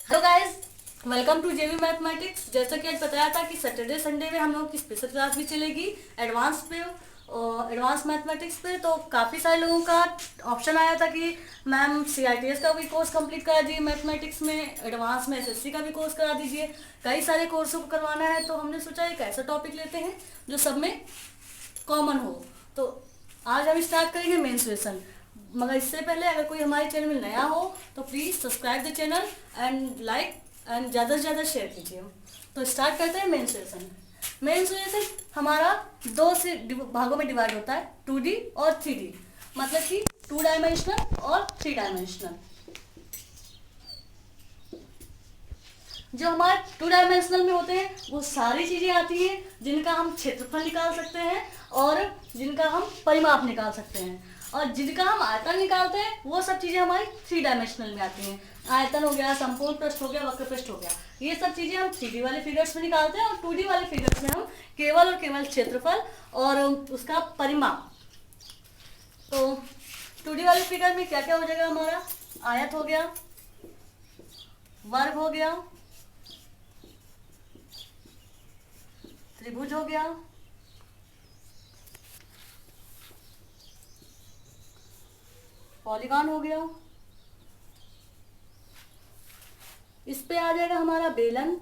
Hello guys, welcome to जेवी mathematics. जैसा कि आज बताया था कि सैटरडे संडे में हम लोग की स्पेशल क्लास भी चलेगी एडवांस पे और एडवांस मैथमेटिक्स पे। तो काफ़ी सारे लोगों का ऑप्शन आया था कि मैम CITS का भी कोर्स कंप्लीट करा दीजिए मैथमेटिक्स में, एडवांस में SSC का भी कोर्स करा दीजिए। कई सारे कोर्सों को करवाना है, तो हमने सोचा एक ऐसा टॉपिक लेते हैं जो सब में कॉमन हो। तो आज हम स्टार्ट करेंगे मेंस्ट्रुएशन। मगर इससे पहले अगर कोई हमारे चैनल में नया हो तो please subscribe the channel and like and ज़्यादा से ज़्यादा शेयर कीजिए। तो स्टार्ट करते हैं मेंस्ट्रुएशन। मेंस्ट्रुएशन हमारा दो से भागों में डिवाइड होता है, 2D और 3D। मतलब कि 2 डायमेंशनल और 3 डायमेंशनल। जो हमारे 2 डायमेंशनल में होते हैं वो सारी चीज़ें आती हैं जिनका हम क्षेत्रफल निकाल सकते हैं और जिनका हम परिमाप निकाल सकते हैं, और जिनका हम आयतन निकालते हैं वो सब चीज़ें हमारी 3 डायमेंशनल में आती हैं। आयतन हो गया, संपूर्ण पृष्ठ हो गया, वक्र पृष्ठ हो गया, ये सब चीज़ें हम 3D वाले फिगर्स में निकालते हैं। और 2D वाले फिगर्स में हम केवल और केवल क्षेत्रफल और उसका परिमाप। तो 2D वाले फिगर में क्या क्या हो जाएगा हमारा? आयत हो गया, वर्ग हो गया, त्रिभुज हो गया, पॉलीगॉन हो गया। इस पे आ जाएगा हमारा बेलन,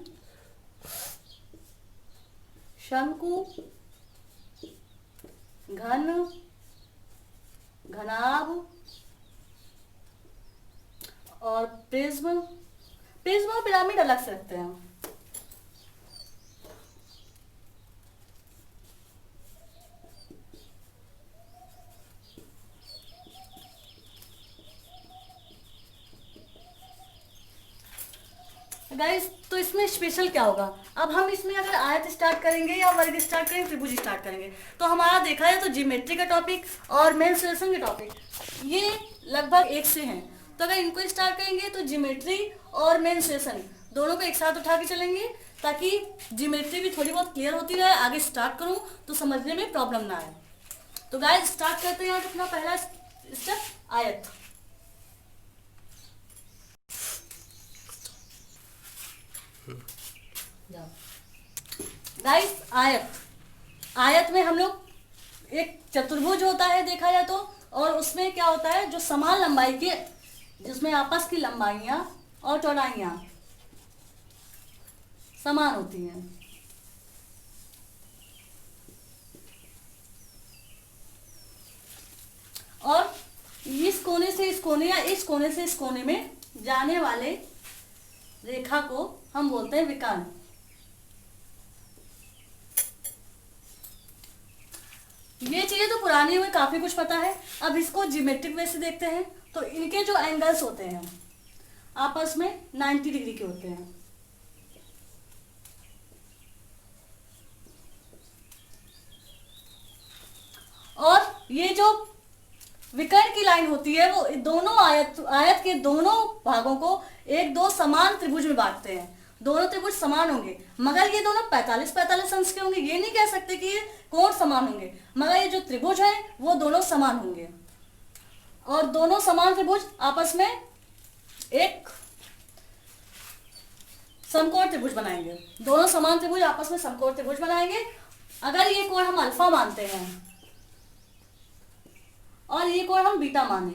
शंकु, घन, घनाभ और प्रिज्म। प्रिज्म और पिरामिड अलग से रखते हैं। गाइस, तो इसमें स्पेशल क्या होगा? अब हम इसमें अगर आयत स्टार्ट करेंगे या वर्ग स्टार्ट करेंगे, त्रिभुज स्टार्ट करेंगे, तो हमारा देखा है तो ज्योमेट्री का टॉपिक और मेंस्ट्रुएशन का टॉपिक ये लगभग एक से हैं। तो अगर इनको स्टार्ट करेंगे तो ज्योमेट्री और मेंस्ट्रुएशन दोनों को एक साथ उठा के चलेंगे, ताकि ज्योमेट्री भी थोड़ी बहुत क्लियर होती रहे। आगे स्टार्ट करूँ तो समझने में प्रॉब्लम ना आए। तो गाइस, स्टार्ट करते हैं आज अपना पहला स्टेप, आयत। गाइस, आयत में हम लोग एक चतुर्भुज होता है देखा जाए तो, और उसमें क्या होता है, जो समान लंबाई के, जिसमें आपस की लंबाइयां और चौड़ाइयां समान होती हैं। और इस कोने से इस कोने या इस कोने से इस कोने में जाने वाले रेखा को हम बोलते हैं विकर्ण। ये चीजें तो पुरानी हुई, काफी कुछ पता है। अब इसको ज्योमेट्रिक वे से देखते हैं। तो इनके जो एंगल्स होते हैं आपस में 90 डिग्री के होते हैं। और ये जो विकर्ण की लाइन होती है वो दोनों आयत के दोनों भागों को एक दो समान त्रिभुज में बांटते हैं। दोनों त्रिभुज समान होंगे, मगर ये दोनों 45-45 अंश के होंगे। ये नहीं कह सकते कि ये कोण समान होंगे, मगर ये जो त्रिभुज है वो दोनों समान होंगे। और दोनों समान त्रिभुज आपस में एक समकोण त्रिभुज बनाएंगे। दोनों समान त्रिभुज आपस में समकोण त्रिभुज बनाएंगे। अगर ये कोण हम अल्फा मानते हैं और ये कोण हम बीटा माने,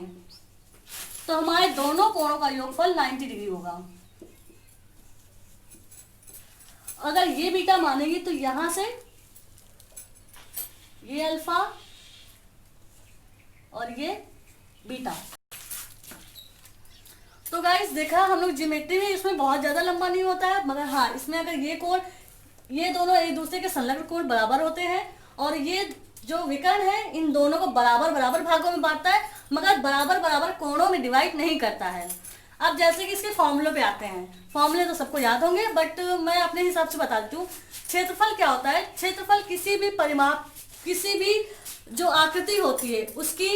तो हमारे दोनों कोणों का योगफल 90 डिग्री होगा। अगर ये बीटा मानेंगे तो यहां से ये अल्फा और ये बीटा। तो गाइस, देखा हम लोग ज्योमेट्री में इसमें बहुत ज्यादा लंबा नहीं होता है, मगर हाँ इसमें अगर ये कोण, ये दोनों एक दूसरे के संलग्न कोण बराबर होते हैं, और ये जो विकर्ण है इन दोनों को बराबर बराबर भागों में बांटता है, मगर बराबर बराबर कोणों में डिवाइड नहीं करता है। अब जैसे कि इसके फॉर्मूले पे आते हैं, फॉर्मूले तो सबको याद होंगे, बट मैं अपने हिसाब से बता देती हूँ। क्षेत्रफल क्या होता है? क्षेत्रफल किसी भी परिमाप, किसी भी जो आकृति होती है उसकी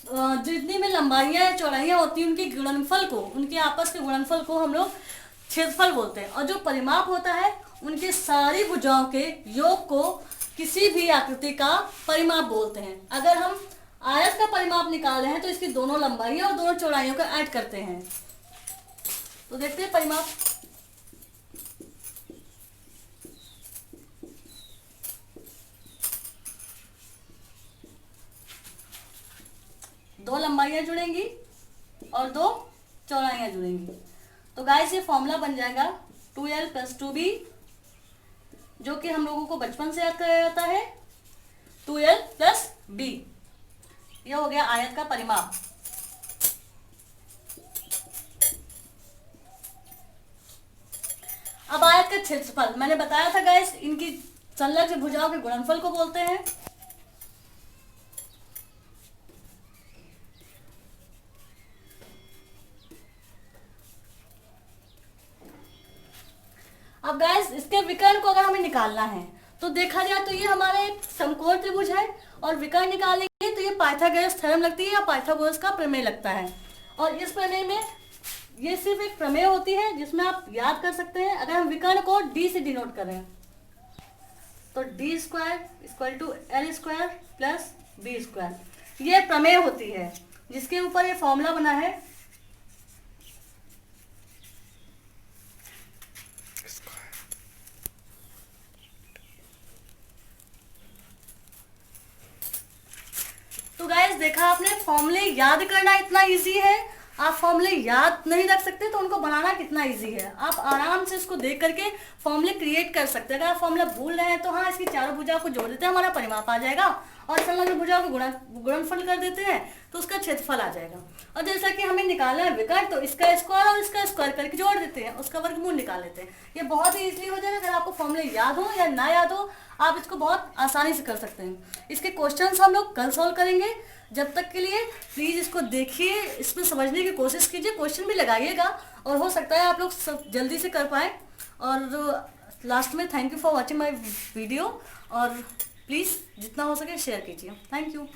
जितनी में लंबाइयाँ या चौड़ाइयाँ होती हैं उनके गुणनफल को, उनके आपस के गुणनफल को हम लोग क्षेत्रफल बोलते हैं। और जो परिमाप होता है उनके सारी भुजाओं के योग को किसी भी आकृति का परिमाप बोलते हैं। अगर हम आयत का परिमाप निकाल रहे हैं तो इसकी दोनों लंबाइयां और दोनों चौड़ाइयों का ऐड करते हैं। तो देखते हैं परिमाप। दो लंबाइयां जुड़ेंगी और दो चौड़ाइयां जुड़ेंगी। तो गाइस ये फॉर्मूला बन जाएगा 2l + 2b, जो कि हम लोगों को बचपन से याद कराया जाता है, 2l + b। ये हो गया आयत का परिमाप। अब आयत का क्षेत्रफल, मैंने बताया था गाइस, इनकी संलग्न भुजाओं के गुणनफल को बोलते हैं। अब गाइस इसके विकर्ण को अगर हमें निकालना है तो देखा जाए तो ये हमारा एक समकोण त्रिभुज है, और विकर्ण निकालेंगे तो ये पाइथागोरस थ्योरम लगती है या पाइथागोरस का प्रमेय लगता है। और इस प्रमेय में ये सिर्फ एक प्रमेय होती है जिसमें आप याद कर सकते हैं। अगर हम विकर्ण को d से डिनोट करें तो d² = l² + b², ये प्रमेय होती है जिसके ऊपर ये फॉर्मूला बना है। तो गाइस देखा आपने, फॉर्मूले याद करना इतना इजी है। आप फॉर्मूले याद नहीं रख सकते तो उनको बनाना कितना इजी है। आप आराम से इसको देख करके फॉर्मूले क्रिएट कर सकते हैं। अगर आप फॉर्मूला भूल रहे हैं तो हाँ, इसकी चारों भुजाओं को जोड़ देते हैं, हमारा परिमाप आ जाएगा, और संलग्न भुजाओं को गुणनफल कर देते हैं तो उसका क्षेत्रफल आ जाएगा। और जैसा कि हमें निकालना है विकर्ण, तो इसका स्क्वायर और इसका स्क्वायर करके जोड़ देते हैं, उसका वर्गमूल निकाल लेते हैं। ये बहुत ही इजीली हो जाएगा। अगर आपको फॉर्मूले याद हो या ना याद हो, आप इसको बहुत आसानी से कर सकते हैं। इसके क्वेश्चंस हम लोग कल सॉल्व करेंगे। जब तक के लिए प्लीज़ इसको देखिए, इसमें समझने की कोशिश कीजिए, क्वेश्चन भी लगाइएगा, और हो सकता है आप लोग सब जल्दी से कर पाए। और लास्ट में thank you for watching my video, और प्लीज़ जितना हो सके शेयर कीजिए। Thank you.